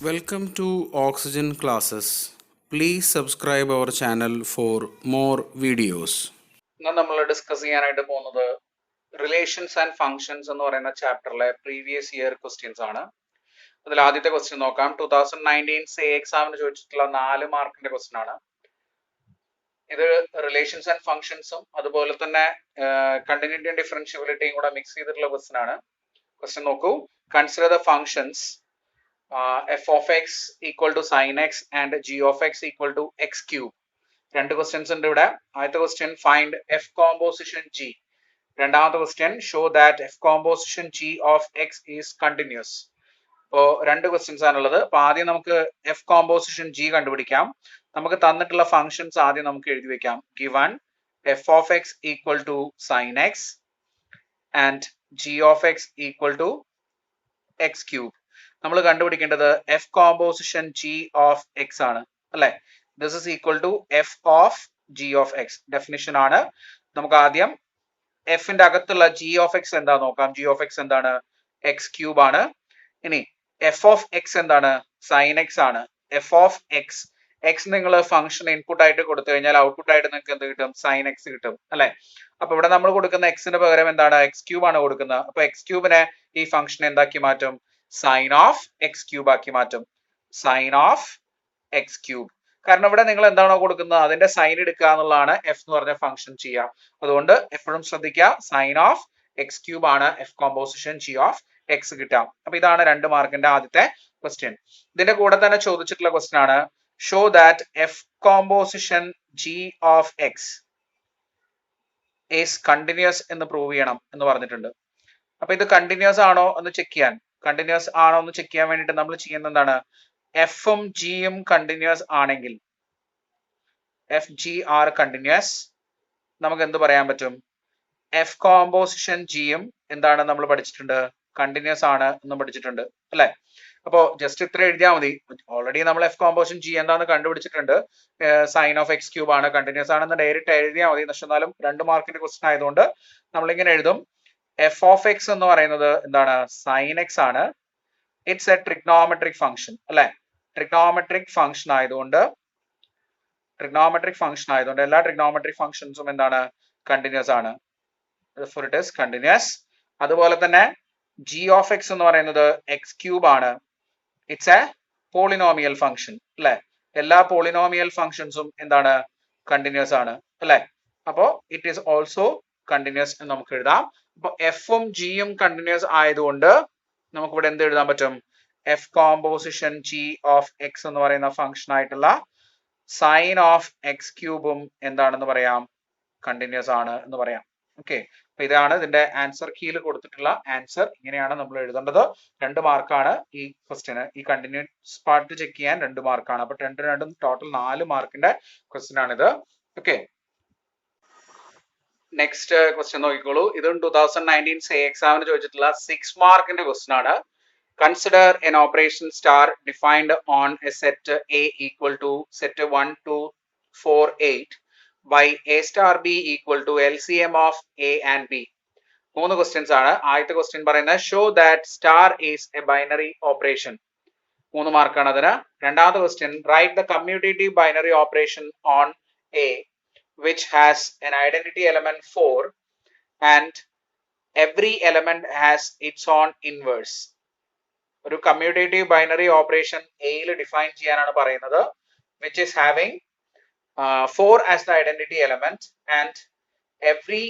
Welcome to Oxygen Classes. Please subscribe our channel for more videos. ഇന്ന് നമ്മൾ discuss ചെയ്യാനായിട്ട് പോകുന്നത് റിലേഷൻസ് ആൻഡ് ഫങ്ഷൻസ് എന്ന് പറയുന്ന ചാപ്റ്ററിലെ പ്രീവിയസ് ഇയർ ക്വസ്റ്റ്യൻസ് ആണ്. അതിൽ ആദ്യത്തെ ക്വസ്റ്റ്യൻ നോക്കാം. 2019 സേ എക്സാമിന് ചോദിച്ചിട്ടുള്ള 4 മാർക്കിന്റെ ക്വസ്റ്റ്യൻ ആണ്. ഇത് റിലേഷൻസ് ആൻഡ് ഫങ്ഷൻസും അതുപോലെ തന്നെ കണ്ടിന്യൂറ്റി ആൻഡ് ഡിഫറൻഷ്യബിലിറ്റിയും കൂടെ മിക്സ് ചെയ്തിട്ടുള്ള ക്വസ്റ്റ്യൻ ആണ്. ക്വസ്റ്റ്യൻ നോക്കൂ. Consider the functions f of x equal to sin x and g of x equal to x cube. രണ്ട് ക്വസ്റ്റ്യൻസ് ഉണ്ട് ഇവിടെ. ആദ്യത്തെ question find F composition G. രണ്ടാമത്തെ question show that F composition G of X is continuous. അപ്പോൾ രണ്ട് questions ആണുള്ളത്. അപ്പൊ ആദ്യം നമുക്ക് എഫ് കോമ്പോസിഷൻ ജി കണ്ടുപിടിക്കാം. നമുക്ക് തന്നിട്ടുള്ള ഫങ്ഷൻസ് ആദ്യം നമുക്ക് എഴുതി വെക്കാം. Given f of x equal to sine x and g of x equal to x cube. നമ്മൾ കണ്ടുപിടിക്കേണ്ടത് f composition G of x ആണ് അല്ലെ. This is equal to f of g of x. Definition ആണ്. നമുക്ക് ആദ്യം എഫിന്റെ അകത്തുള്ള G of X എന്താ നോക്കാം. ജി ഓഫ് എക്സ് എന്താണ്? എക്സ് ക്യൂബ് ആണ്. ഇനി എഫ് ഓഫ് എക്സ് എന്താണ്? സൈൻ എക്സ് ആണ്. എഫ് ഓഫ് എക്സ്, എക്സ് നിങ്ങൾ ഫംഗ്ഷൻ ഇൻപുട്ട് ആയിട്ട് കൊടുത്തു കഴിഞ്ഞാൽ ഔട്ട്പുട്ട് ആയിട്ട് നിങ്ങൾക്ക് എന്ത് കിട്ടും? സൈൻ എക്സ് കിട്ടും അല്ലെ. അപ്പൊ ഇവിടെ നമ്മൾ കൊടുക്കുന്ന എക്സിന് പകരം എന്താണ്? എക്സ് ക്യൂബ് ആണ് കൊടുക്കുന്നത്. അപ്പൊ എക്സ് ക്യൂബിനെ ഈ ഫംഗ്ഷൻ എന്താക്കി മാറ്റും? സൈൻ ഓഫ് എക്സ് ക്യൂബ് ആക്കി മാറ്റും. Sine of x cube. കാരണം ഇവിടെ നിങ്ങൾ എന്താണോ കൊടുക്കുന്നത് അതിന്റെ സൈൻ എടുക്കുക എന്നുള്ളതാണ് എഫ് എന്ന് പറഞ്ഞ ഫംഗ്ഷൻ ചെയ്യുക. അതുകൊണ്ട് എപ്പോഴും ശ്രദ്ധിക്കുക, സൈൻ ഓഫ് എക്സ് ക്യൂബ് ആണ് F composition G of X കിട്ടാം. അപ്പൊ ഇതാണ് 2 മാർക്കിന്റെ ആദ്യത്തെ ക്വസ്റ്റ്യൻ. ഇതിന്റെ കൂടെ തന്നെ ചോദിച്ചിട്ടുള്ള ക്വസ്റ്റ്യൻ ആണ് show that F composition G of X is continuous എന്ന് പ്രൂവ് ചെയ്യണം എന്ന് പറഞ്ഞിട്ടുണ്ട്. അപ്പൊ ഇത് കണ്ടിന്യൂസ് ആണോ എന്ന് ചെക്ക് ചെയ്യാൻ, കണ്ടിന്യൂസ് ആണോ എന്ന് ചെക്ക് ചെയ്യാൻ വേണ്ടിയിട്ട് നമ്മൾ ചെയ്യുന്നത് എന്താണ്? എഫും ജിയും കണ്ടിന്യൂസ് ആണെങ്കിൽ, എഫ് ജി ആർ കണ്ടിന്യൂസ്, നമുക്ക് എന്ത് പറയാൻ പറ്റും? എഫ് കോമ്പോസിഷൻ ജിയും എന്താണ് നമ്മൾ പഠിച്ചിട്ടുണ്ട്? കണ്ടിന്യൂസ് ആണ് എന്ന് പഠിച്ചിട്ടുണ്ട് അല്ലെ. അപ്പോ ജസ്റ്റ് ഇത്ര എഴുതിയാൽ മതി. ഓൾറെഡി നമ്മൾ എഫ് കോമ്പോസിഷൻ ജി എന്താന്ന് കണ്ടുപിടിച്ചിട്ടുണ്ട്. സൈൻ ഓഫ് എക്സ് ക്യൂബ് ആണ്, കണ്ടിന്യൂസ് ആണെന്ന് ഡയറക്റ്റ് എഴുതിയാൽ മതി. പക്ഷെ എന്നാലും 2 മാർക്കിന്റെ ക്വസ്റ്റൻ ആയതുകൊണ്ട് നമ്മളിങ്ങനെ എഴുതും. എഫ് ഓഫ് എക്സ് എന്ന് പറയുന്നത് എന്താണ്? സൈൻ എക്സ് ആണ്. ഇറ്റ്സ് എ ട്രിഗ്നോമെട്രിക് ഫംഗ്ഷൻ അല്ലെ. ട്രിഗ്നോമെട്രിക് ഫംഗ്ഷൻ ആയതുകൊണ്ട് എല്ലാ ട്രിഗ്നോമെട്രിക് ഫംഗ്ഷൻസും എന്താണ്? കണ്ടിന്യൂസ് ആണ്. Therefore it is continuous. അതുപോലെ തന്നെ ജി ഓഫ് എക്സ് എന്ന് പറയുന്നത് എക്സ് ക്യൂബ് ആണ്. ഇറ്റ്സ് എ പോളിനോമിയൽ ഫംഗ്ഷൻ അല്ലെ. എല്ലാ പോളിനോമിയൽ ഫംഗ്ഷൻസും എന്താണ്? കണ്ടിന്യൂസ് ആണ് അല്ലെ. അപ്പോ ഇറ്റ് ഈസ് ഓൾസോ കണ്ടിന്യൂസ് എന്ന് നമുക്ക് എഴുതാം. അപ്പൊ എഫും ജിയും കണ്ടിന്യൂസ് ആയതുകൊണ്ട് നമുക്ക് ഇവിടെ എന്ത് എഴുതാൻ പറ്റും? F composition G of X എന്ന് പറയുന്ന ഫംഗ്ഷൻ ആയിട്ടുള്ള സൈൻ ഓഫ് എക്സ് ക്യൂബും എന്താണെന്ന് പറയാം? കണ്ടിന്യൂസ് ആണ് എന്ന് പറയാം. ഓക്കെ, അപ്പൊ ഇതാണ് ഇതിന്റെ ആൻസർ കീയിൽ കൊടുത്തിട്ടുള്ള ആൻസർ. ഇങ്ങനെയാണ് നമ്മൾ എഴുതേണ്ടത്. 2 മാർക്കാണ് ഈ ക്വസ്റ്റ്യന്. ഈ കണ്ടിന്യൂസ് പാർട്ട് ചെക്ക് ചെയ്യാൻ 2 മാർക്കാണ്. അപ്പൊ 2 ടോട്ടൽ 4 മാർക്കിന്റെ ക്വസ്റ്റ്യൻ ആണിത്. ഓക്കെ, നെക്സ്റ്റ് ക്വസ്റ്റ്യൻ നോക്കിക്കോളൂ. ഇതും 2019 സേ എക്സാമിന് ചോദിച്ചിട്ടുള്ള 6 മാർക്കിന്റെ ക്വസ്റ്റ്യൻ ആണ്. Consider an operation star defined on a set A equal to set 1 2 4 8 by a star b equal to LCM of a and b. 3 questions ആണ്. ആദ്യത്തെ ക്വസ്റ്റ്യൻ പറയുന്നത് show that star is A binary operation. 3 മാർക്കാണ് അതിന്. രണ്ടാമത്തെ question write the commutative binary operation on A which has an identity element 4 and every element has its own inverse. ഒരു commutative binary operation എയിൽ define ചെയ്യാനാണ് പറയുന്നത്. which is having 4 as the identity element and every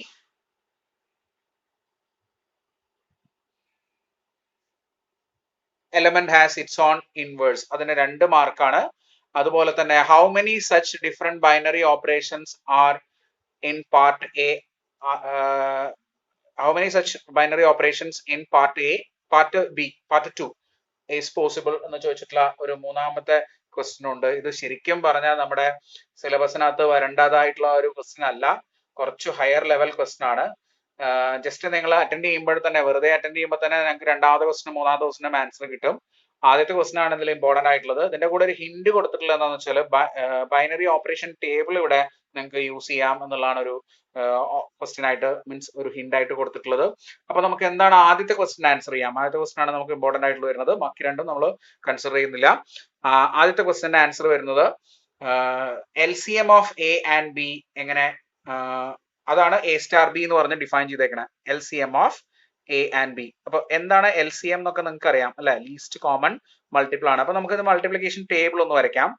element has its own inverse. അതിന് 2 മാർക്കാണ്. അതുപോലെ തന്നെ how many such different binary operations are in part A, how many such binary operations in part A, part B, part 2 is possible എന്ന് ചോദിച്ചിട്ടുള്ള ഒരു 3ാമത്തെ question ഉണ്ട്. ഇത് ശരിക്കും പറഞ്ഞാൽ നമ്മുടെ സിലബസിനകത്ത് വരേണ്ടതായിട്ടുള്ള ഒരു ക്വസ്റ്റ്യൻ അല്ല. കുറച്ച് ഹയർ ലെവൽ ക്വസ്റ്റ്യൻ ആണ്. ജസ്റ്റ് നിങ്ങൾ അറ്റൻഡ് ചെയ്യുമ്പോൾ തന്നെ, വെറുതെ അറ്റൻഡ് ചെയ്യുമ്പോൾ തന്നെ നിങ്ങൾക്ക് 2ാമത്തെ ക്വസ്റ്റ്യൻ 3ാമത്തെ ക്വസ്റ്റ്യനും ആൻസർ കിട്ടും. ആദ്യത്തെ ക്വസ്റ്റൻ ആണ് ഇതിൽ ഇമ്പോർട്ടന്റ് ആയിട്ടുള്ളത്. ഇതിന്റെ കൂടെ ഒരു ഹിന്റ് കൊടുത്തിട്ടുള്ളത് എന്താണെന്ന് വെച്ചാൽ ബൈനറി ഓപ്പറേഷൻ ടേബിൾ ഇവിടെ നിങ്ങൾക്ക് യൂസ് ചെയ്യാം എന്നുള്ളതാണ് ഒരു ക്വസ്റ്റ്യൻ ആയിട്ട് മീൻസ് ഒരു ഹിന്റ് ആയിട്ട് കൊടുത്തിട്ടുള്ളത്. അപ്പൊ നമുക്ക് എന്താണ് ആദ്യത്തെ ക്വസ്റ്റ്യൻ ആൻസർ ചെയ്യാം. ആദ്യത്തെ ക്വസ്റ്റ്യൻ ആണ് നമുക്ക് ഇമ്പോർട്ടന്റ് ആയിട്ട് വരുന്നത്. ബാക്കി രണ്ടും നമ്മൾ കൺസിഡർ ചെയ്യുന്നില്ല. ആദ്യത്തെ ക്വസ്റ്റ്യന്റെ ആൻസർ വരുന്നത് LCM of A and B എങ്ങനെ അതാണ് എ സ്റ്റാർ ബി എന്ന് പറഞ്ഞ് ഡിഫൈൻ ചെയ്തേക്കണേ. LCM of A and B. അപ്പൊ എന്താണ് LCM എന്നൊക്കെ നിങ്ങൾക്ക് അറിയാം അല്ലെ, ലീസ്റ്റ് കോമൺ മൾട്ടിപ്പിൾ ആണ്. അപ്പൊ നമുക്ക് മൾട്ടിപ്ലിക്കേഷൻ ടേബിൾ ഒന്ന് വരയ്ക്കാം.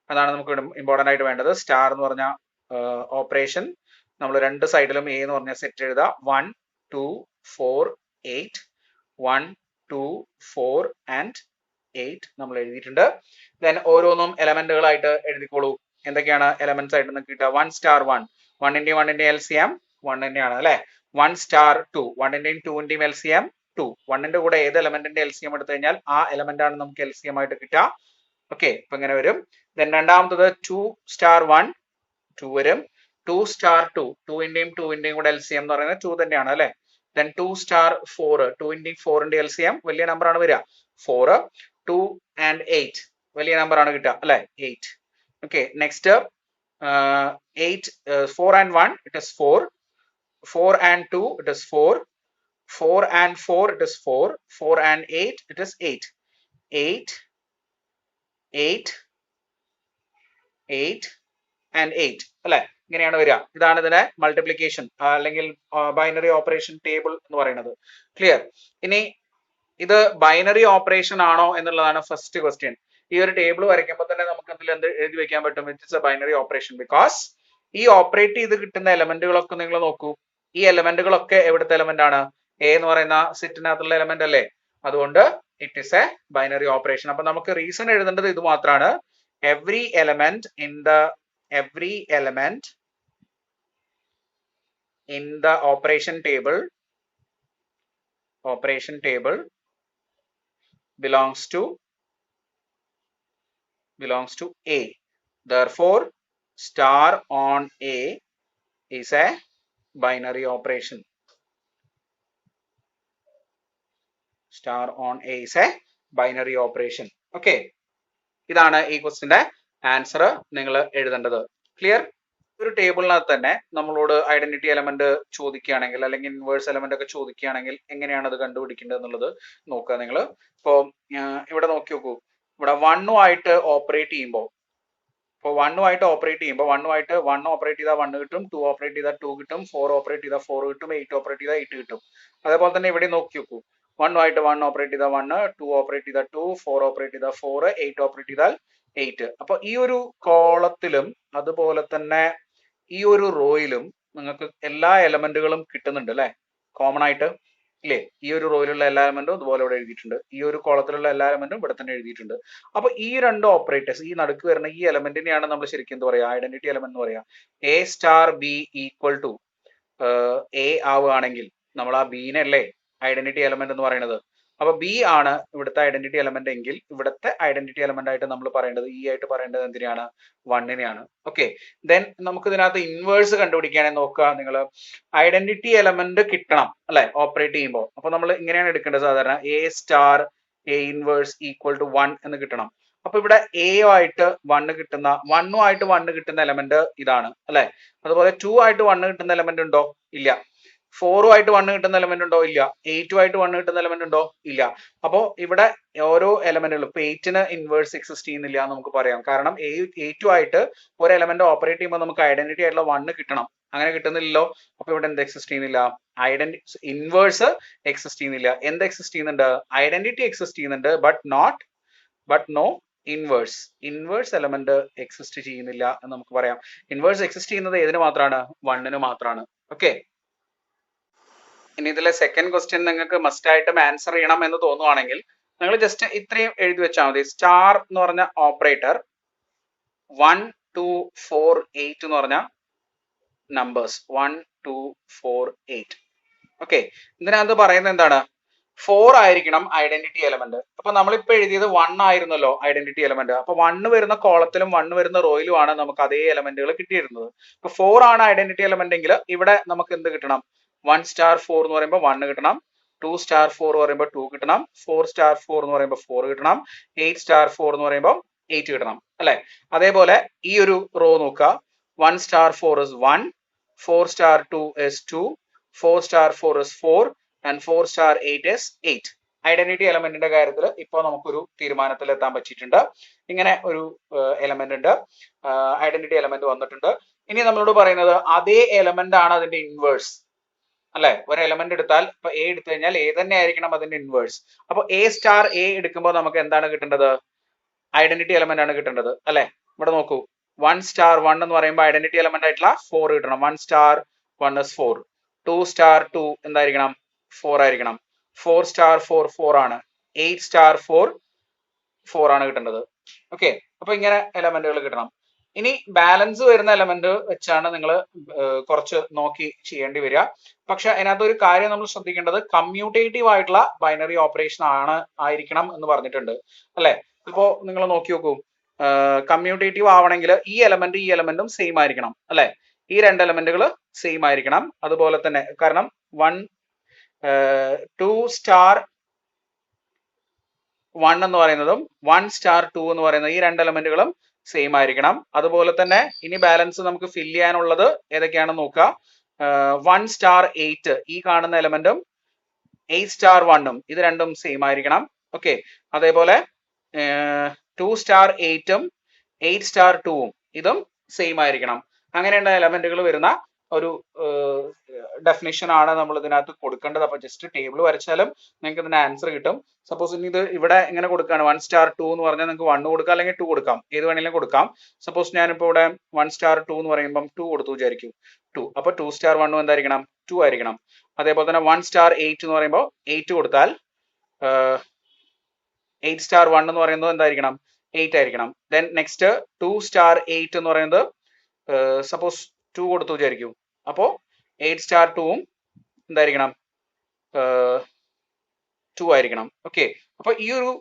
അതാണ് നമുക്ക് ഇമ്പോർട്ടന്റ് ആയിട്ട് വേണ്ടത്. സ്റ്റാർ എന്ന് പറഞ്ഞ ഓപ്പറേഷൻ നമ്മൾ രണ്ട് സൈഡിലും എ എന്ന് പറഞ്ഞ സെറ്റ് എഴുതുക. 1 2 4 8 1 2 4 ആൻഡ് 8 നമ്മൾ എഴുതിയിട്ടുണ്ട്. ദെൻ ഓരോന്നും എലമെന്റുകളായിട്ട് എഴുതിക്കോളൂ. എന്തൊക്കെയാണ് എലമെന്റ്സ് ആയിട്ട് നിങ്ങൾക്ക് കിട്ടുക? 1 സ്റ്റാർ 1 1 LCM 1 തന്നെയാണ് അല്ലെ. 1 സ്റ്റാർ 2 1 2 LCM 2. 1ന്റെ കൂടെ ഏത് എലമെന്റിന്റെ LCM എടുത്തു കഴിഞ്ഞാൽ ആ എലമെന്റ് ആണ് നമുക്ക് LCM ആയിട്ട് കിട്ടുക. ഓക്കെ, അപ്പൊ ഇങ്ങനെ വരും. ദെൻ രണ്ടാമത്തത് 2 സ്റ്റാർ 1 2 വരും. 2 സ്റ്റാർ 2 2ന്റെയും കൂടെ LCM എന്ന് പറയുന്നത് 2 തന്നെയാണ് അല്ലെ. ദെൻ 2 സ്റ്റാർ 4 2ന്റെയും 4ന്റെ LCM വലിയ നമ്പർ ആണ് വരിക 4. 2 ആൻഡ് 8 വലിയ നമ്പർ ആണ് കിട്ടുക അല്ലെ 8. Okay, next 8 4 and 1 it is 4. 4 and 2 it is 4. 4 and 4 it is 4. 4 and 8 it is 8. 8 8 8 and 8 അല്ലെ, ഇങ്ങനെയാണ് വരിക. ഇതാണ് ഇതിന്റെ മൾട്ടിപ്ലിക്കേഷൻ അല്ലെങ്കിൽ ബൈനറി ഓപ്പറേഷൻ ടേബിൾ എന്ന് പറയുന്നത്. ക്ലിയർ? ഇനി ഇത് ബൈനറി ഓപ്പറേഷൻ ആണോ എന്നുള്ളതാണ് ഫസ്റ്റ് ക്വസ്റ്റ്യൻ. ഈ ഒരു ടേബിൾ വരയ്ക്കുമ്പോൾ തന്നെ നമുക്ക് അതിൽ എന്ത് എഴുതി വെക്കാൻ പറ്റും? It's A binary operation. Because ഈ ഓപ്പറേറ്റ് ചെയ്ത് കിട്ടുന്ന എലമെന്റുകളൊക്കെ നിങ്ങൾ നോക്കൂ. ഈ എലമെന്റുകളൊക്കെ എവിടുത്തെ എലമെന്റ് ആണ്? എ എന്ന് പറയുന്ന സെറ്റിനകത്തുള്ള എലമെന്റ് അല്ലേ. അതുകൊണ്ട് it is A binary operation. അപ്പൊ നമുക്ക് റീസൺ എഴുതേണ്ടത് ഇത് മാത്രമാണ്. Every element in the operation table belongs to A. Therefore, star on A is a binary operation. Star on A is a binary operation. Okay. ഇതാണ് ഈ ക്വസ്റ്റിന്റെ answer നിങ്ങൾ എഴുതേണ്ടത്. Clear? ഒരു ടേബിളിനകത്ത് തന്നെ നമ്മളോട് ഐഡന്റിറ്റി എലമെന്റ് ചോദിക്കുകയാണെങ്കിൽ അല്ലെങ്കിൽ ഇൻവേഴ്സ് എലമെന്റ് ഒക്കെ ചോദിക്കുകയാണെങ്കിൽ എങ്ങനെയാണ് അത് കണ്ടുപിടിക്കേണ്ടത് എന്നുള്ളത് നോക്കുക നിങ്ങൾ. ഇപ്പോ ഇവിടെ നോക്കി നോക്കൂ. ഇവിടെ 1 ആയിട്ട് ഓപ്പറേറ്റ് ചെയ്യുമ്പോൾ 1 ആയിട്ട് ഓപ്പറേറ്റ് ചെയ്താൽ 1 ഓപ്പറേറ്റ് ചെയ്താൽ 1 കിട്ടും, 2 ഓപ്പറേറ്റ് ചെയ്താൽ 2 കിട്ടും, 4 ഓപ്പറേറ്റ് ചെയ്താൽ 4 കിട്ടും, 8 ഓപ്പറേറ്റ് ചെയ്താൽ 8 കിട്ടും. അതേപോലെ തന്നെ ഇവിടെ നോക്കി നോക്കൂ. 1 ആയിട്ട് 1 ഓപ്പറേറ്റ് ചെയ്താൽ 1, 2 ഓപ്പറേറ്റ് ചെയ്താൽ 2, 4 ഓപ്പറേറ്റ് ചെയ്താൽ 4, 8 ഓപ്പറേറ്റ് ചെയ്താൽ 8. അപ്പൊ ഈ ഒരു കോളത്തിലും അതുപോലെ തന്നെ ഈ ഒരു റോയിലും നിങ്ങൾക്ക് എല്ലാ എലമെന്റുകളും കിട്ടുന്നുണ്ട് അല്ലെ, കോമൺ ആയിട്ട് ഇല്ലേ. ഈ ഒരു റോയിലുള്ള എല്ലാ എലമെന്റും ഇതുപോലെ ഇവിടെ എഴുതിയിട്ടുണ്ട്. ഈ ഒരു കോളത്തിലുള്ള എല്ലാ എലമെന്റും ഇവിടെ തന്നെ എഴുതിയിട്ടുണ്ട്. അപ്പൊ ഈ രണ്ട് ഓപ്പറേറ്റേഴ്സ്, ഈ നടുക്ക് വരുന്ന ഈ എലമെന്റിനെയാണ് നമ്മൾ ശരിക്കും എന്താ പറയാ, ഐഡന്റിറ്റി എലമെന്റ് എന്ന് പറയാ. A star b equal to a ആവുകയാണെങ്കിൽ നമ്മൾ ആ ബീനെ അല്ലേ ഐഡന്റിറ്റി എലമെന്റ് എന്ന് പറയുന്നത്. അപ്പൊ ബി ആണ് ഇവിടുത്തെ ഐഡന്റിറ്റി എലമെന്റ് എങ്കിൽ ഇവിടുത്തെ ഐഡന്റിറ്റി എലമെന്റ് ആയിട്ട് നമ്മൾ പറയേണ്ടത് ആയിട്ട് പറയേണ്ടത് എന്തിനാണ്? 1നെയാണ്. ഓക്കെ, ദെൻ നമുക്ക് ഇതിനകത്ത് ഇൻവേഴ്സ് കണ്ടുപിടിക്കുകയാണെങ്കിൽ നോക്കുക നിങ്ങൾ. ഐഡന്റിറ്റി എലമെന്റ് കിട്ടണം അല്ലെ ഓപ്പറേറ്റ് ചെയ്യുമ്പോൾ. അപ്പൊ നമ്മൾ ഇങ്ങനെയാണ് എടുക്കേണ്ടത് സാധാരണ. A star a inverse equal to 1 എന്ന് കിട്ടണം. അപ്പൊ ഇവിടെ എ ആയിട്ട് 1 കിട്ടുന്ന 1 ആയിട്ട് 1 കിട്ടുന്ന എലമെന്റ് ഇതാണ് അല്ലെ. അതുപോലെ 2 ആയിട്ട് 1 കിട്ടുന്ന എലമെന്റ് ഉണ്ടോ? ഇല്ല. 4 ആയിട്ട് 1 കിട്ടുന്ന എലമെന്റ് ഉണ്ടോ? ഇല്ല. 8 ആയിട്ട് 1 കിട്ടുന്ന എലമെന്റ് ഉണ്ടോ? ഇല്ല. അപ്പോ ഇവിടെ ഓരോ എലമെന്റുകളും ഇപ്പൊ 8ന് ഇൻവേഴ്സ് എക്സിസ്റ്റ് ചെയ്യുന്നില്ല എന്ന് നമുക്ക് പറയാം. കാരണം 8 ആയിട്ട് ഒരു എലമെന്റ് ഓപ്പറേറ്റ് ചെയ്യുമ്പോൾ നമുക്ക് ഐഡന്റിറ്റി ആയിട്ടുള്ള 1 കിട്ടണം. അങ്ങനെ കിട്ടുന്നില്ലല്ലോ. അപ്പൊ ഇവിടെ എന്ത് എക്സിസ്റ്റ് ചെയ്യുന്നില്ല? ഇൻവേഴ്സ് എക്സിസ്റ്റ് ചെയ്യുന്നില്ല. എന്ത് എക്സിസ്റ്റ് ചെയ്യുന്നുണ്ട്? ഐഡന്റിറ്റി എക്സിസ്റ്റ് ചെയ്യുന്നുണ്ട്, but no inverse element exist ചെയ്യുന്നില്ല എന്ന് നമുക്ക് പറയാം. ഇൻവേഴ്സ് എക്സിസ്റ്റ് ചെയ്യുന്നത് ഏതിന് മാത്രമാണ്? 1ന് മാത്രമാണ്. ഓക്കെ, ഇനി ഇതിലെ സെക്കൻഡ് ക്വസ്റ്റ്യൻ നിങ്ങൾക്ക് മസ്റ്റ് ആയിട്ടും ആൻസർ ചെയ്യണം എന്ന് തോന്നുവാണെങ്കിൽ നിങ്ങൾ ജസ്റ്റ് ഇത്രയും എഴുതി വെച്ചാൽ മതി. സ്റ്റാർ എന്ന് പറഞ്ഞ ഓപ്പറേറ്റർ 1 2 4 8 എന്ന് പറഞ്ഞ നമ്പേഴ്സ് 1 2 4 8. ഓക്കെ, ഇതിനകത്ത് പറയുന്നത് എന്താണ്? 4 ആയിരിക്കണം ഐഡന്റിറ്റി എലമെന്റ്. അപ്പൊ നമ്മളിപ്പോ എഴുതിയത് 1 ആയിരുന്നല്ലോ ഐഡന്റിറ്റി എലമെന്റ്. അപ്പൊ 1 വരുന്ന കോളത്തിലും 1 വരുന്ന റോയിലുമാണ് നമുക്ക് അതേ എലമെന്റുകൾ കിട്ടിയിരുന്നത്. ഇപ്പൊ 4 ആണ് ഐഡന്റിറ്റി എലമെന്റ് എങ്കിൽ ഇവിടെ നമുക്ക് എന്ത് കിട്ടണം? 1 സ്റ്റാർ 4 എന്ന് പറയുമ്പോൾ 1 കിട്ടണം. 2 സ്റ്റാർ 4 എന്ന് പറയുമ്പോൾ 2 കിട്ടണം, 4 സ്റ്റാർ 4 എന്ന് പറയുമ്പോൾ 4 കിട്ടണം, 8 സ്റ്റാർ 4 എന്ന് പറയുമ്പോൾ 8 കിട്ടണം അല്ലെ. അതേപോലെ ഈ ഒരു റോ നോക്കുക, 1 star 4 is 1, 4 star 2 is 2, 4 star 4 is 4 and 4 star 8 is 8. Identity എലമെന്റിന്റെ കാര്യത്തിൽ ഇപ്പോൾ നമുക്കൊരു തീരുമാനത്തിൽ എത്താൻ പറ്റിയിട്ടുണ്ട്. ഇങ്ങനെ ഒരു എലമെന്റ് ഉണ്ട്, ഐഡന്റിറ്റി എലമെന്റ് വന്നിട്ടുണ്ട്. ഇനി നമ്മളോട് പറയുന്നത് അതേ എലമെന്റ് ആണ് അതിന്റെ ഇൻവേഴ്സ് അല്ലെ. ഒരു എലമെന്റ് എടുത്താൽ ഇപ്പൊ എ എടുത്തു കഴിഞ്ഞാൽ എ തന്നെ ആയിരിക്കണം അതിന്റെ ഇൻവേഴ്സ്. അപ്പൊ എ സ്റ്റാർ എ എടുക്കുമ്പോൾ നമുക്ക് എന്താണ് കിട്ടേണ്ടത്? ഐഡന്റിറ്റി എലമെന്റ് ആണ് കിട്ടേണ്ടത് അല്ലെ. ഇവിടെ നോക്കൂ, 1 സ്റ്റാർ 1 എന്ന് പറയുമ്പോൾ ഐഡന്റിറ്റി എലമെന്റ് ആയിട്ടുള്ള 4 കിട്ടണം. 1 സ്റ്റാർ 1 is 4. 2 സ്റ്റാർ 2 എന്തായിരിക്കണം? 4 ആയിരിക്കണം. 4 സ്റ്റാർ 4 4 ആണ്. 8 സ്റ്റാർ 4 4 ആണ് കിട്ടേണ്ടത്. ഓക്കെ, അപ്പൊ ഇങ്ങനെ എലമെന്റുകൾ കിട്ടണം. ഇനി ബാലൻസ് വരുന്ന എലമെന്റ് വെച്ചാണ് നിങ്ങൾ കുറച്ച് നോക്കി ചെയ്യേണ്ടി വരിക. പക്ഷെ അതിനകത്ത് ഒരു കാര്യം നമ്മൾ ശ്രദ്ധിക്കേണ്ടത് കമ്മ്യൂട്ടേറ്റീവ് ആയിട്ടുള്ള ബൈനറി ഓപ്പറേഷൻ ആയിരിക്കണം എന്ന് പറഞ്ഞിട്ടുണ്ട് അല്ലെ. ഇപ്പോ നിങ്ങൾ നോക്കി നോക്കൂ, കമ്മ്യൂട്ടേറ്റീവ് ആവണമെങ്കിൽ ഈ എലമെന്റും സെയിം ആയിരിക്കണം അല്ലെ. ഈ രണ്ട് എലമെന്റുകൾ സെയിം ആയിരിക്കണം. അതുപോലെ തന്നെ കാരണം 2 സ്റ്റാർ 1 എന്ന് പറയുന്നതും 1 സ്റ്റാർ 2 എന്ന് പറയുന്ന ഈ രണ്ട് എലമെന്റുകളും സെയിം ആയിരിക്കണം. അതുപോലെ തന്നെ ഇനി ബാലൻസ് നമുക്ക് ഫില്ല് ചെയ്യാനുള്ളത് ഏതൊക്കെയാണെന്ന് നോക്കുക. 1 സ്റ്റാർ 8 ഈ കാണുന്ന എലമെന്റും 8 സ്റ്റാർ 1ഉം ഇത് രണ്ടും സെയിം ആയിരിക്കണം. ഓക്കെ, അതേപോലെ 2 സ്റ്റാർ 8ഉം 8 സ്റ്റാർ 2ഉം ഇതും സെയിം ആയിരിക്കണം. അങ്ങനെയുള്ള എലമെന്റുകൾ വരുന്ന ഒരു ഡെഫിനിഷൻ ആണ് നമ്മൾ ഇതിനകത്ത് കൊടുക്കേണ്ടത്. അപ്പൊ ജസ്റ്റ് ടേബിൾ വരച്ചാലും നിങ്ങൾക്ക് ഇതിന്റെ ആൻസർ കിട്ടും. സപ്പോസ് ഇനി ഇത് ഇവിടെ ഇങ്ങനെ കൊടുക്കുകയാണ് 1 സ്റ്റാർ 2 എന്ന് പറഞ്ഞാൽ നിങ്ങൾക്ക് 1 കൊടുക്കാം അല്ലെങ്കിൽ 2 കൊടുക്കാം, ഏത് വേണമെങ്കിലും കൊടുക്കാം. സപ്പോസ് ഞാനിപ്പോ ഇവിടെ 1 സ്റ്റാർ 2 എന്ന് പറയുമ്പോൾ 2 കൊടുത്തു വിചാരിക്കും, 2. അപ്പൊ 2 സ്റ്റാർ 1 എന്തായിരിക്കണം? 2 ആയിരിക്കണം. അതേപോലെ തന്നെ 1 സ്റ്റാർ 8 എന്ന് പറയുമ്പോൾ 8 കൊടുത്താൽ 8 സ്റ്റാർ 1 എന്ന് പറയുന്നത് എന്തായിരിക്കണം? 8 ആയിരിക്കണം. ദെൻ നെക്സ്റ്റ് 2 സ്റ്റാർ 8 എന്ന് പറയുന്നത് സപ്പോസ് 2 കൊടുത്തു വിചാരിക്കും, അപ്പോ 8 സ്റ്റാർ 2ഉം എന്തായിരിക്കണം? 2 ആയിരിക്കണം. ഓക്കെ, അപ്പൊ ഈ ഒരു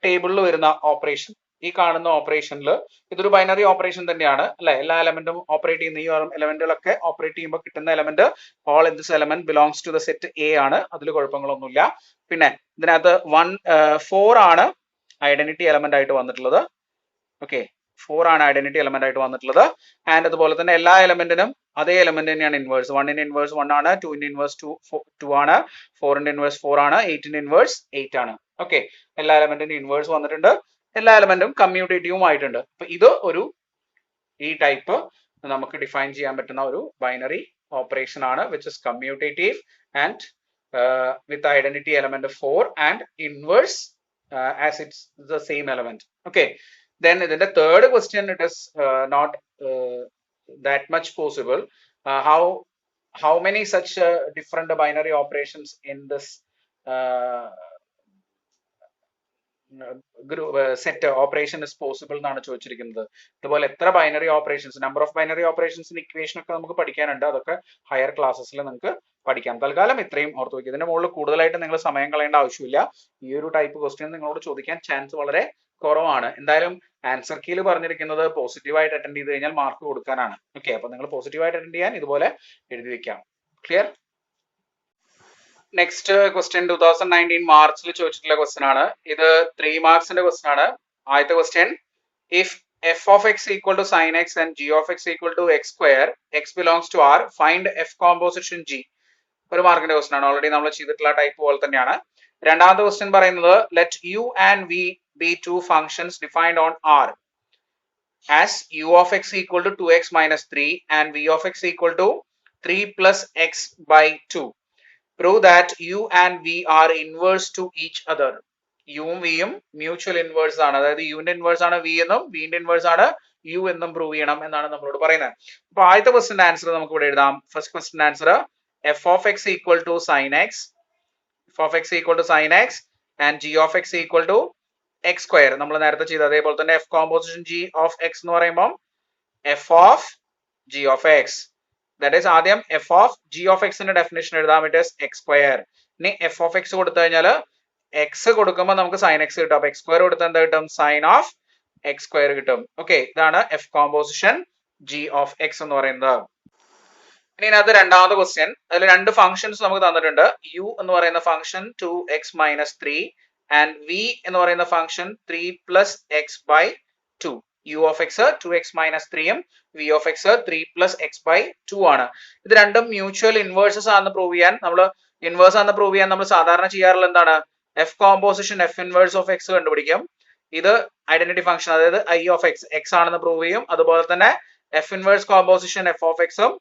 ടേബിളിൽ വരുന്ന ഓപ്പറേഷൻ, ഈ കാണുന്ന ഓപ്പറേഷനിൽ ഇതൊരു ബൈനറി ഓപ്പറേഷൻ തന്നെയാണ് അല്ലെ. എല്ലാ എലമെന്റും ഓപ്പറേറ്റ് ചെയ്യുന്ന ഈ എലമെന്റുകളൊക്കെ ഓപ്പറേറ്റ് ചെയ്യുമ്പോൾ കിട്ടുന്ന element all in this element belongs to the set A ആണ്. അതിൽ കുഴപ്പങ്ങളൊന്നുമില്ല. പിന്നെ ഇതിനകത്ത് 4 ആണ് ഐഡന്റിറ്റി എലമെന്റ് ആയിട്ട് വന്നിട്ടുള്ളത്. ഓക്കെ, 4 ആണ് ഐഡന്റിറ്റി എലമെന്റ് ആയിട്ട് വന്നിട്ടുള്ളത്. ആൻഡ് അതുപോലെ തന്നെ എല്ലാ എലമെന്റിനും അതേ എലമെന്റ് തന്നെയാണ് ഇൻവേഴ്സ്. 1ന്റെ ഇൻവേഴ്സ് 1 ആണ്, 2ന്റെ ഇൻവേഴ്സ് 2 ആണ്, 4ന്റെ ഇൻവേഴ്സ് 4 ആണ്, 8ന്റെ ഇൻവേഴ്സ് 8 ആണ്. ഓക്കെ, എല്ലാ എലമെന്റിനും ഇൻവേഴ്സ് വന്നിട്ടുണ്ട്. എല്ലാ എലമെന്റും കമ്മ്യൂട്ടേറ്റീവും ആയിട്ടുണ്ട്. അപ്പൊ ഇത് ഒരു ഈ ടൈപ്പ് നമുക്ക് ഡിഫൈൻ ചെയ്യാൻ പറ്റുന്ന ഒരു ബൈനറി ഓപ്പറേഷൻ ആണ്, which is commutative and with identity element 4 and inverse as it's the same element. Okay, then the third question, it is not that much possible. How many such different binary operations in this set operation is possible എന്നാണ് ചോദിച്ചിരിക്കുന്നത്. അതുപോലെ എത്ര binary operations, number of binary ഓപ്പറേഷൻസിന്റെ equation ഒക്കെ നമുക്ക് പഠിക്കാനുണ്ട്. അതൊക്കെ higher ക്ലാസ്സസിൽ നിങ്ങൾക്ക് പഠിക്കാം. തൽക്കാലം ഇത്രയും ഓർത്ത് വയ്ക്കുക. ഇതിന്റെ മുകളിൽ കൂടുതലായിട്ട് നിങ്ങൾ സമയം കളയേണ്ട ആവശ്യമില്ല. ഈ ഒരു ടൈപ്പ് ക്വസ്റ്റ്യൻ നിങ്ങളോട് ചോദിക്കാൻ ചാൻസ് വളരെ കുറവാണ്. എന്തായാലും ആൻസർ കീയിൽ പറഞ്ഞിരിക്കുന്നത് പോസിറ്റീവായിട്ട് അറ്റൻഡ് ചെയ്ത് കഴിഞ്ഞാൽ മാർക്ക് കൊടുക്കാനാണ്. ഓക്കെ, അപ്പൊ നിങ്ങൾ പോസിറ്റീവായിട്ട് അറ്റൻഡ് ചെയ്യാൻ ഇതുപോലെ എഴുതി വെക്കാം. ക്ലിയർ? നെക്സ്റ്റ് ക്വസ്റ്റ്യൻ 2019 മാർച്ചിൽ ചോദിച്ചിട്ടുള്ള ക്വസ്റ്റ്യൻ ആണ്. ഇത് 3 മാർക്സിന്റെ ക്വസ്റ്റ്യൻ ആണ്. ആദ്യത്തെ question, if f of x equal to sin x and g of x equal to x square, x belongs to R, find f composition g. ഒരു മാർക്കിന്റെ ക്വസ്റ്റ്യൻ ആണ്. Already നമ്മൾ ചെയ്തിട്ടുള്ള ടൈപ്പ് പോലെ തന്നെയാണ്. രണ്ടാമത്തെ ക്വസ്റ്റ്യൻ പറയുന്നത്, let u and v be two functions defined on R as u of x equal to 2x minus 3 and v of x equal to 3 plus x by 2. Prove that u and v are inverse to each other. യും വിയും mutual inverse ആണ്. അതായത് യുവിന്റെ inverse ആണ് V എന്നും വിന്റെ inverse ആണ് U എന്നും prove ചെയ്യണം എന്നാണ് നമ്മളോട് പറയുന്നത്. അപ്പൊ ആദ്യത്തെ ക്വസ്റ്റ്യൻ ആൻസർ നമുക്ക് ഇവിടെ എഴുതാം. First question answer, f of x equal to sin x, f of x equal to sin x and g of x equal to x square. നമ്മൾ നേരത്തെ ചെയ്ത അതേപോലെ തന്നെ f composition g of x എന്ന് പറയുമ്പോൾ f of g of x, that is ആദ്യം f of g of x ന്റെ definition എഴുതാം. It is x square. ഇനി f of x കൊടുത്തു കഴിഞ്ഞാൽ x കൊടുക്കുമ്പോൾ നമുക്ക് sin x കിട്ടും. അപ്പൊ x square കൊടുത്താൽ എന്താ കിട്ടും? sin of x square കിട്ടും. ഓക്കെ, ഇതാണ് f composition g of x എന്ന് പറയുന്നത്. ഇനി ഇതിനകത്ത് രണ്ടാമത്തെ ക്വസ്റ്റ്യൻ, അതിൽ രണ്ട് ഫംഗ്ഷൻസ് നമുക്ക് തന്നിട്ടുണ്ട്. u എന്ന് പറയുന്ന function 2x minus 3 and v എന്ന് പറയുന്ന function 3 plus X by 2. u of X 2x minus 3ഉം v of X 3 plus X by 2 ആണ്. ഇത് രണ്ടും മ്യൂച്വൽ ഇൻവേഴ്സസ് ആണെന്ന് പ്രൂവ് ചെയ്യാൻ നമ്മൾ സാധാരണ ചെയ്യാറുള്ള എന്താണ്, F composition F inverse of X കണ്ടുപിടിക്കും. ഇത് ഐഡന്റിറ്റി ഫംഗ്ഷൻ, അതായത് ഐ ഓഫ് എക്സ് എക്സ് ആണെന്ന് പ്രൂവ് ചെയ്യും. അതുപോലെ തന്നെ F inverse composition F of എക്സും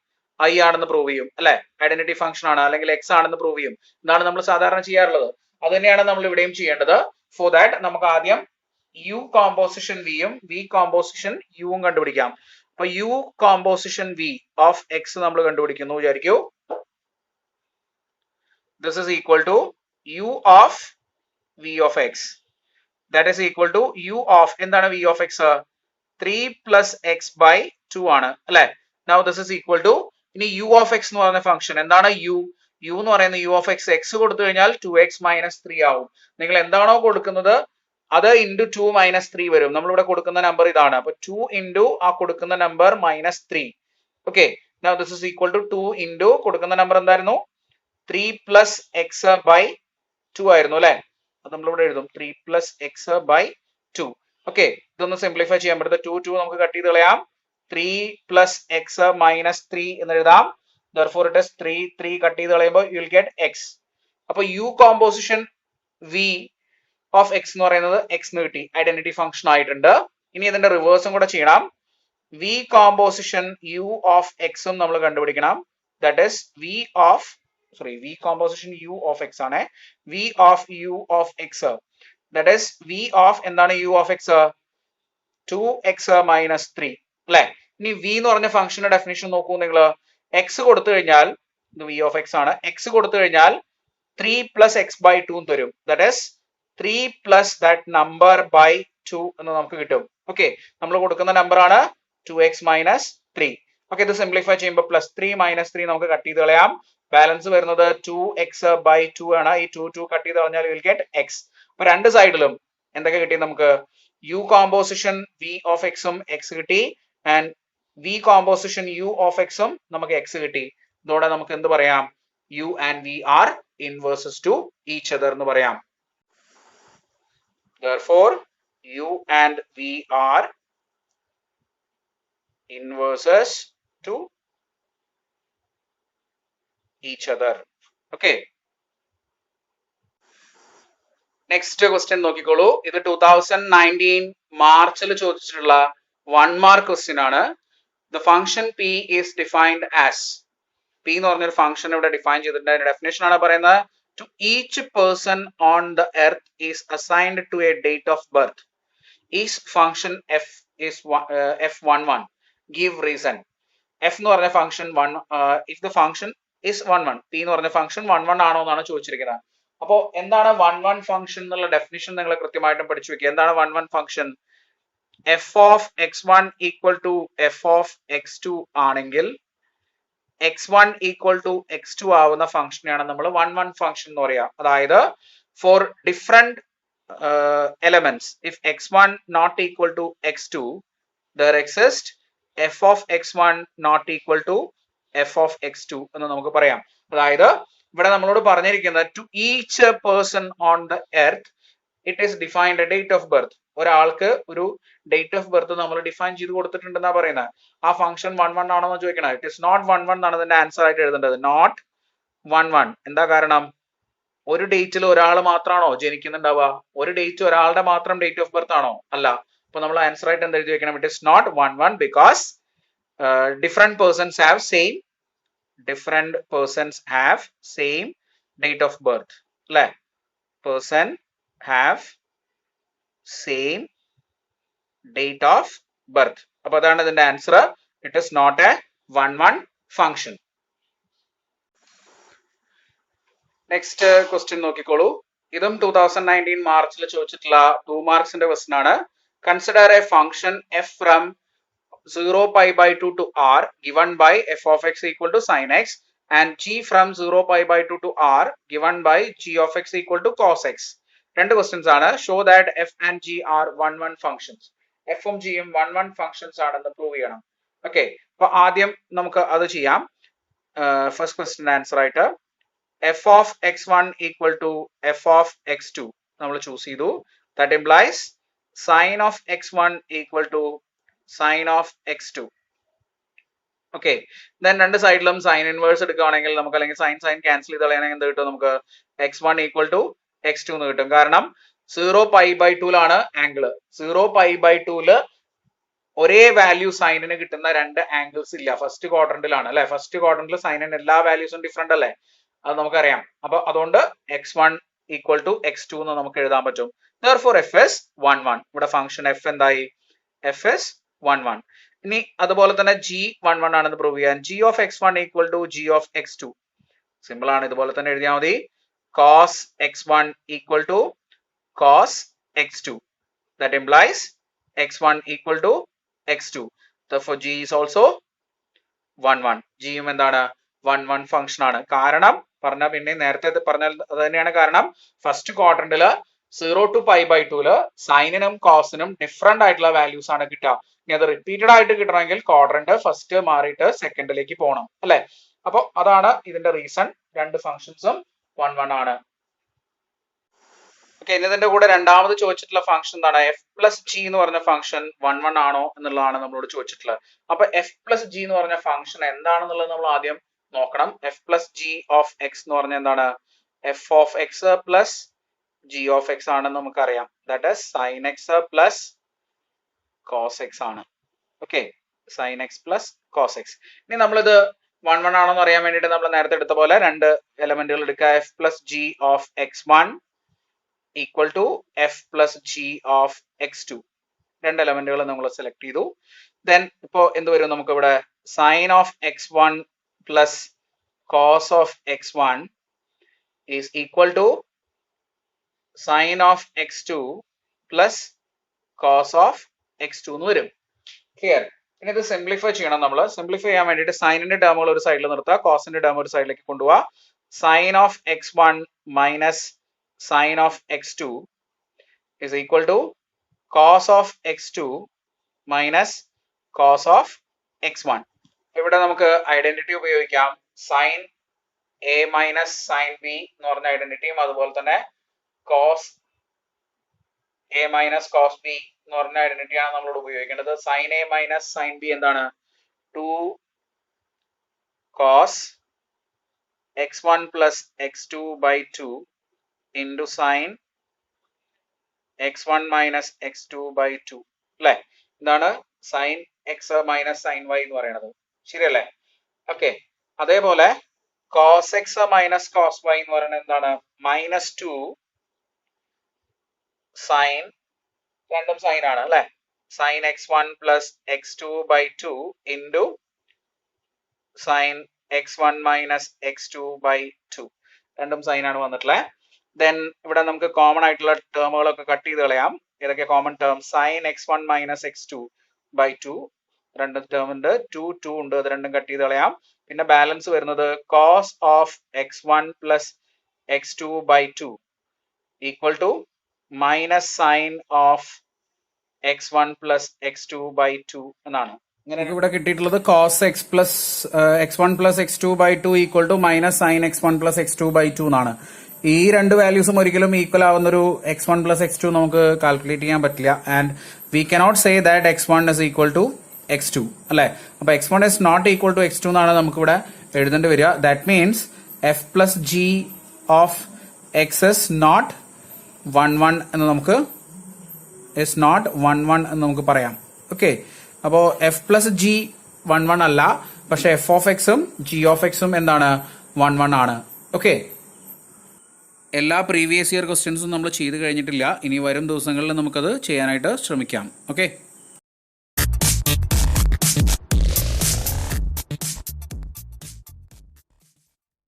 ഐ ആണെന്ന് പ്രൂവ് ചെയ്യും അല്ലെ, ഐഡന്റിറ്റി ഫംഗ്ഷൻ ആണ് അല്ലെങ്കിൽ എക്സ് ആണെന്ന് പ്രൂവ് ചെയ്യും. ഇതാണ് നമ്മൾ സാധാരണ ചെയ്യാറുള്ളത്. അത് തന്നെയാണ് നമ്മൾ ഇവിടെയും ചെയ്യേണ്ടത്. ഫോർ ദാറ്റ് നമുക്ക് ആദ്യം യു കോമ്പോസിഷൻ വിയും വി കോമ്പോസിഷൻ യുവും കണ്ടുപിടിക്കാം. അപ്പൊ U composition V of X നമ്മൾ കണ്ടുപിടിക്കുന്നു വിചാരിക്കൂ. This is equal to U of V of X, that is equal to U of എന്താണ് V of X 3 plus X by 2 ആണ് അല്ലെ. Now this is equal to, ഇനി U of X എന്ന് പറയുന്ന function എന്താണ്, യു എന്ന് പറയുന്ന U of X X കൊടുത്തു കഴിഞ്ഞാൽ 2x മൈനസ് 3 ആവും. നിങ്ങൾ എന്താണോ കൊടുക്കുന്നത് അത് ഇൻറ്റു 2 മൈനസ് 3 വരും. നമ്മളിവിടെ കൊടുക്കുന്ന നമ്പർ ഇതാണ്. അപ്പൊ 2 ഇൻറ്റു ആ കൊടുക്കുന്ന number minus 3. Okay, now this is equal to 2 into കൊടുക്കുന്ന നമ്പർ എന്തായിരുന്നു 3 പ്ലസ് എക്സ് ബൈ 2 ആയിരുന്നു അല്ലെ. അത് നമ്മളിവിടെ എഴുതും 3 പ്ലസ് എക്സ് ബൈ 2. ഓക്കെ, ഇതൊന്ന് സിംപ്ലിഫൈ ചെയ്യാൻ പറ്റും. 2 നമുക്ക് കട്ട് ചെയ്ത് കളയാം. 3 പ്ലസ് എക്സ് മൈനസ് 3 എന്ന് എഴുതാം. therefore it is 3 കട്ട് ചെയ്ത് കളയുമ്പോൾ you will get x. അപ്പൊ u composition v of x എന്ന് പറയുന്നത് x എന്ന് കിട്ടി, ഐഡന്റിറ്റി ഫംഗ്ഷൻ ആയിട്ടുണ്ട്. ഇനി ഇതിന്റെ റിവേഴ്സും കൂടെ ചെയ്യണം. v composition u of x ഉം നമ്മൾ കണ്ടുപിടിക്കണം. That is v composition u of x ആണ്. v of u of x, that is v of എന്താണ് u of x 2x minus 3 അല്ലെ. ഇനി v എന്ന് പറഞ്ഞ ഫംഗ്ഷന്റെ ഡെഫിനിഷൻ നോക്കൂ നിങ്ങൾ. എക്സ് കൊടുത്തു കഴിഞ്ഞാൽ ഇത് വി ഓഫ് എക്സ് ആണ്. എക്സ് കൊടുത്തു കഴിഞ്ഞാൽ 3 പ്ലസ് എക്സ് ബൈ 2 തരും. That is 3 plus that number by 2 എന്ന് നമുക്ക് കിട്ടും. ഓക്കെ, നമ്മൾ കൊടുക്കുന്ന നമ്പർ ആണ് 2x മൈനസ് 3. ഓക്കെ, ഇത് സിംപ്ലിഫൈ ചെയ്യുമ്പോൾ പ്ലസ് 3 മൈനസ് 3 നമുക്ക് കട്ട് ചെയ്ത് കളയാം. ബാലൻസ് വരുന്നത് 2x ബൈ 2 ആണ്. ഈ 2 കട്ട് ചെയ്ത് കളഞ്ഞാൽ വിൽ ഗെറ്റ് x. അപ്പൊ രണ്ട് സൈഡിലും എന്തൊക്കെ കിട്ടി നമുക്ക്, u കോമ്പോസിഷൻ v ഓഫ് എക്സും x കിട്ടി and v composition u of എക്സും നമുക്ക് x കിട്ടി. ഇതോടെ നമുക്ക് എന്ത് പറയാം, u and v are inverses to each other എന്ന് പറയാം. therefore u and v are inverses to each other. Okay, next question നോക്കിക്കോളൂ. ഇത് 2019 മാർച്ചിൽ ചോദിച്ചിട്ടുള്ള 1 മാർക്ക് ക്വസ്റ്റ്യൻ ആണ്. The function p is defined as, p എന്ന് പറഞ്ഞൊരു ഫംഗ്ഷൻ ഇവിടെ ഡിഫൈൻ ചെയ്തിട്ടുണ്ട്. അതിന്റെ ഡെഫിനേഷൻ ആണ് പറയുന്നത്, to each person on the earth is assigned to a date of birth. Each function f is f11. Give reason. f എന്ന് പറഞ്ഞ function if the function is 11, p എന്ന് പറഞ്ഞ ഫംഗ്ഷൻ 11 ആണോ എന്നാണ് ചോദിച്ചിരിക്കുന്നത്. അപ്പോ എന്താണ് 11 ഫംഗ്ഷൻ എന്നുള്ള ഡെഫിനിഷൻ നിങ്ങൾ കൃത്യമായിട്ടും പഠിച്ചു വെക്കുക. എന്താണ് 11 function? f of x1 equal to f of x2 ആണെങ്കിൽ x1 equal to x2 ആവുന്ന ഫംഗ്ഷനെയാണ് നമ്മൾ 11 ഫംഗ്ഷൻ എന്ന് പറയാം. അതായത് for different elements, if x1 not equal to x2, there exists f of x1 not equal to f of x2 എന്ന് നമുക്ക് പറയാം. അതായത് ഇവിടെ നമ്മളോട് പറഞ്ഞിരിക്കുന്നത് to each person on the earth it is defined a date of birth. ഒരാൾക്ക് ഒരു date of birth നമ്മൾ ഡിഫൈൻ ചെയ്ത് കൊടുത്തിട്ടുണ്ടെന്നാ പറയുന്നത്. ആ ഫംഗ്ഷൻ 11 ആണോ എന്ന് ചോദിക്കണം. ഇറ്റ് ഇസ് നോട്ട് 11 എന്നാണ് ഇതിന്റെ ആൻസർ ആയിട്ട് എഴുതേണ്ടത്. നോട്ട് 11. എന്താ കാരണം? ഒരു ഡേറ്റിൽ ഒരാൾ മാത്രമാണോ ജനിക്കുന്നുണ്ടാവുക? ഒരു ഡേറ്റ് ഒരാളുടെ മാത്രം ഡേറ്റ് ഓഫ് ബർത്ത് ആണോ? അല്ല. അപ്പൊ നമ്മൾ ആൻസർ ആയിട്ട് എന്താ എഴുതി വെക്കണം? It is not 11 because different persons have same date of birth അല്ലെ. Person have same date of birth. അപ്പൊ അതാണ് ഇതിന്റെ answer. It is not a 11 function. Next question നോക്കിക്കോളൂ. ഇതും 2019 മാർച്ചിൽ ചോദിച്ചിട്ടുള്ള 2 മാർക്സിന്റെ ക്വസ്റ്റ്യൻ ആണ്. Consider a function f from 0 pi by 2 to r given by f of x equal to sin x and g from 0 pi by 2 to r given by g of x equal to cos x. രണ്ട് questions ആണ്. Show that f and g are 11 functions. f ഉം g ഉം 11 functions ആണെന്ന് prove ചെയ്യണം. Okay, അപ്പൊ ആദ്യം നമുക്ക് അത് ചെയ്യാം. ഫസ്റ്റ് ക്വസ്റ്റ്യൻ ആൻസർ ആയിട്ട് f of x1 equal to f of x2 നമ്മൾ ചൂസ് ചെയ്തു. That implies sin of x1 equal to sin of x2. Okay, then രണ്ട് സൈഡിലും സൈൻ ഇൻവേഴ്സ് എടുക്കുകയാണെങ്കിൽ നമുക്ക് അല്ലെങ്കിൽ സൈൻ സൈൻ ക്യാൻസൽ ചെയ്ത് കളയാണെങ്കിൽ എന്ത് കിട്ടും? നമുക്ക് x1 ഈക്വൽ ടു x2 എന്ന് കിട്ടും. കാരണം 0π/2 ആംഗിള്. 0π/2 ഒരേ വാല്യൂ സൈനിന് കിട്ടുന്ന രണ്ട് ആംഗിൾസ് ഇല്ല. ഫസ്റ്റ് ക്വാഡ്രന്റിലാണ് അല്ലെ. ഫസ്റ്റ് ക്വാഡ്രന്റിൽ സൈനിന് എല്ലാ വാല്യൂസും ഡിഫറെന്റ് അല്ലേ, അത് നമുക്കറിയാം. അപ്പൊ അതുകൊണ്ട് x1 ഈക്വൽ ടു x2 എന്ന് നമുക്ക് എഴുതാൻ പറ്റും. Therefore f is 1 1. ഇവിടെ ഫംഗ്ഷൻ f എന്തായി? f is 1 1. ഇനി അതുപോലെ തന്നെ g 1 1 ആണെന്ന് പ്രൂവ് ചെയ്യാൻ g of x1 equal to g of x2 simple ആണ്. ഇതുപോലെ തന്നെ എഴുതിയാൽ മതി. cos x1 equal to cos x2. That implies x1 equal to x2. Therefore g is also 1 1. g യും എന്താണ്? 1 1 ഫംഗ്ഷൻ ആണ്. കാരണം പറഞ്ഞ പിന്നെ നേരത്തെ പറഞ്ഞാൽ അത് തന്നെയാണ് കാരണം. ഫസ്റ്റ് ക്വാഡ്രന്റില് 0 to π/2 സൈനിനും കോസിനും ഡിഫറെന്റ് ആയിട്ടുള്ള വാല്യൂസ് ആണ് കിട്ടുക. ഇനി അത് റിപ്പീറ്റഡ് ആയിട്ട് കിട്ടണമെങ്കിൽ ക്വാഡ്രന്റ് ഫസ്റ്റ് മാറിയിട്ട് സെക്കൻഡിലേക്ക് പോകണം അല്ലെ. അപ്പൊ അതാണ് ഇതിന്റെ റീസൺ. രണ്ട് ഫംഗ്ഷൻസും 1 1 ആണ്. ഓക്കെ, ഇനി ഇതിന്റെ കൂടെ രണ്ടാമത് ചോദിച്ചിട്ടുള്ള ഫംഗ്ഷൻ എന്താണ്? എഫ് പ്ലസ് ജി എന്ന് പറഞ്ഞ ഫംഗ്ഷൻ 1 1 ആണോ എന്നുള്ളതാണ് നമ്മളോട് ചോദിച്ചിട്ടുള്ളത്. അപ്പൊ എഫ് പ്ലസ് ജി എന്ന് പറഞ്ഞ ഫംഗ്ഷൻ എന്താണെന്നുള്ളത് നമ്മൾ ആദ്യം നോക്കണം. F plus G of X എന്ന് പറഞ്ഞ എന്താണ്? F of X plus G of X ആണെന്ന് നമുക്കറിയാം. That is sine X plus cos X ആണ്. Okay, sine X plus cos X. ഇനി നമ്മളിത് 1 1 ആണോ എന്ന് അറിയാൻ വേണ്ടിയിട്ട് നമ്മൾ നേരത്തെ എടുത്ത പോലെ രണ്ട് എലമെന്റുകൾ എടുക്കുക. F plus G of x1 equal to f plus G of x2. രണ്ട് എലമെന്റുകൾ നമ്മൾ സെലക്ട് ചെയ്തു. ദെൻ ഇപ്പോ എന്ത് വരും? നമുക്ക് ഇവിടെ sine of x1 plus cos of x1 is equal to sine of x2 plus cos of x2 എന്ന് വരും. ക്ലിയർ? ഇനി ഇത് സിംപ്ലിഫൈ ചെയ്യണം. നമ്മൾ സിംപ്ലിഫൈ ചെയ്യാൻ വേണ്ടിയിട്ട് സൈനിന്റെ ടേമുകൾ ഒരു സൈഡിൽ നിർത്തുക, കോസിന്റെ ടേം ഒരു സൈഡിലേക്ക് കൊണ്ടുപോവുക. Sine of x1 minus sine of x2 is equal to cos of x2 minus cos of x1. ഇവിടെ നമുക്ക് ഐഡന്റിറ്റി ഉപയോഗിക്കാം. Sine a minus sine b എന്ന് പറഞ്ഞ ഐഡന്റിറ്റിയും അതുപോലെ തന്നെ cos a minus cos b എന്ന് പറഞ്ഞ ഐഡന്റിറ്റിയാണ് നമ്മളോട് ഉപയോഗിക്കേണ്ടത്. Sine a minus sine b എന്താണ്? 2 cos x1 plus x2 by 2 into sin x1 minus x2 by 2 അല്ലെ. ഇതാണ് sine x minus sine y എന്ന് പറയുന്നത്. ശരിയല്ലേ? ഓക്കെ, അതേപോലെ cos x minus cos y എന്ന് പറയുന്നത് എന്താണ്? -2 സൈൻ, രണ്ടും സൈൻ ആണ് അല്ലെ. Sine x1 plus x2 by 2 into sine x1 minus x2 by 2. രണ്ടും സൈൻ ആണ് വന്നിട്ടുള്ളത്. ദെൻ ഇവിടെ നമുക്ക് കോമൺ ആയിട്ടുള്ള ടേമുകളൊക്കെ കട്ട് ചെയ്ത് കളയാം. ഏതൊക്കെ common term? Sine x1 minus x2 by 2 രണ്ട് ടേം ഉണ്ട്. 2 2 ഉണ്ട്, അത് രണ്ടും കട്ട് ചെയ്ത് കളയാം. പിന്നെ ബാലൻസ് വരുന്നത് cos of x1 plus x2 by 2 equal to minus sine of x1 plus x2 by 2 എന്നാണ്. ഇങ്ങനെ ഇവിടെ കിട്ടിയിട്ടുള്ളത് cos x plus x1 plus x2 by 2 equal to minus sine x1 plus x2 by 2 എന്നാണ്. ഈ രണ്ട് വാല്യൂസും ഒരിക്കലും equal ആവുന്ന ഒരു x1 പ്ലസ് x2 നമുക്ക് കാൽക്കുലേറ്റ് ചെയ്യാൻ പറ്റില്ല. And we cannot say that x1 is equal to x2 അല്ലെ. അപ്പൊ x1 is not equal to x2 എന്നാണ് നമുക്ക് ഇവിടെ എഴുതേണ്ടി വരിക. That means f plus G of x is not 1 1 എന്ന് നമുക്ക് ഇസ് നോട്ട് 1 1 എന്ന് നമുക്ക് പറയാം. ഓക്കെ, അപ്പോ എഫ് പ്ലസ് ജി 1 1 അല്ല, പക്ഷെ എഫ് ഓഫ് എക്സും ജി ഓഫ് എക്സും എന്താണ്? 1 1 ആണ്. ഓക്കെ, എല്ലാ പ്രീവിയസ് ഇയർ ക്വസ്റ്റ്യൻസും നമ്മൾ ചെയ്ത് കഴിഞ്ഞിട്ടില്ല. ഇനി വരും ദിവസങ്ങളിൽ നമുക്കത് ചെയ്യാനായിട്ട് ശ്രമിക്കാം. ഓക്കെ.